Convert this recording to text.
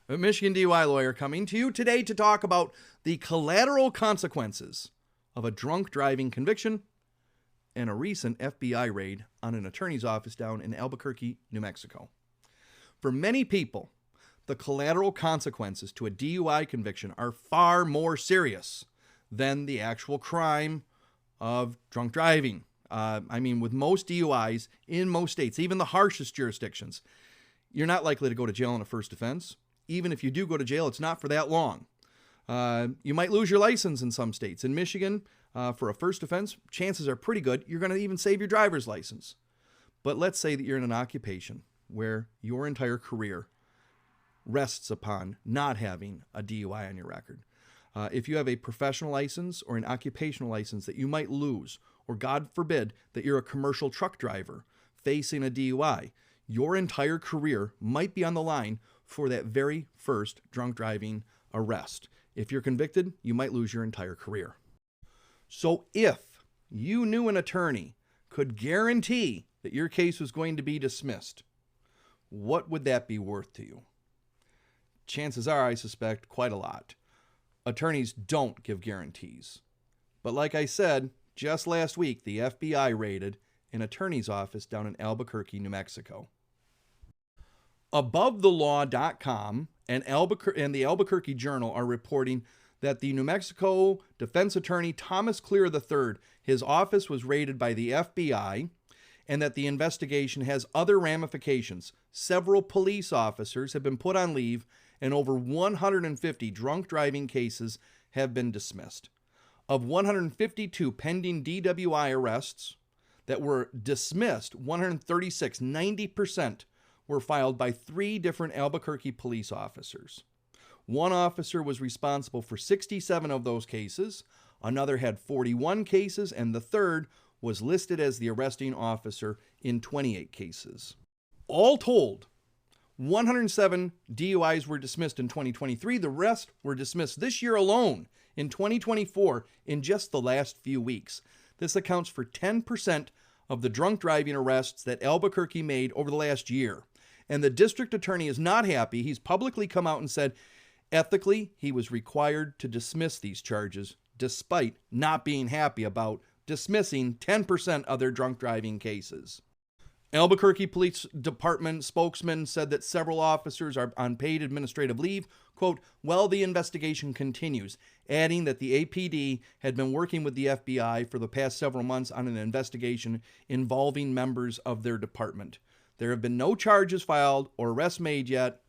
A Michigan DUI lawyer coming to you today to talk about the collateral consequences of a drunk driving conviction and a recent FBI raid on an attorney's office down in Albuquerque, New Mexico. For many people, the collateral consequences to a DUI conviction are far more serious than the actual crime of drunk driving. With most DUIs in most states, even the harshest jurisdictions, you're not likely to go to jail on a first offense. Even if you do go to jail, it's not for that long. You might lose your license in some states. In Michigan, for a first offense, chances are pretty good you're going to even save your driver's license. But let's say that you're in an occupation where your entire career rests upon not having a DUI on your record. If you have a professional license or an occupational license that you might lose, or God forbid that you're a commercial truck driver facing a DUI, your entire career might be on the line for that very first drunk driving arrest. If you're convicted, you might lose your entire career. So if you knew an attorney could guarantee that your case was going to be dismissed, what would that be worth to you? Chances are, I suspect, quite a lot. Attorneys don't give guarantees. But like I said, just last week, the FBI raided an attorney's office down in Albuquerque, New Mexico. AboveTheLaw.com and the Albuquerque Journal are reporting that the New Mexico defense attorney Thomas Clear III, his office was raided by the FBI, and that the investigation has other ramifications. Several police officers have been put on leave, and over 150 drunk driving cases have been dismissed. Of 152 pending DWI arrests that were dismissed, 136, 90%, were filed by 3 different Albuquerque police officers. One officer was responsible for 67 of those cases, another had 41 cases, and the third was listed as the arresting officer in 28 cases. All told, 107 DUIs were dismissed in 2023. The rest were dismissed this year alone in 2024 in just the last few weeks. This accounts for 10% of the drunk driving arrests that Albuquerque made over the last year. And the district attorney is not happy. He's publicly come out and said, ethically, he was required to dismiss these charges despite not being happy about dismissing 10% of their drunk driving cases. Albuquerque Police Department spokesman said that several officers are on paid administrative leave, quote, while the investigation continues, adding that the APD had been working with the FBI for the past several months on an investigation involving members of their department. There have been no charges filed or arrests made yet,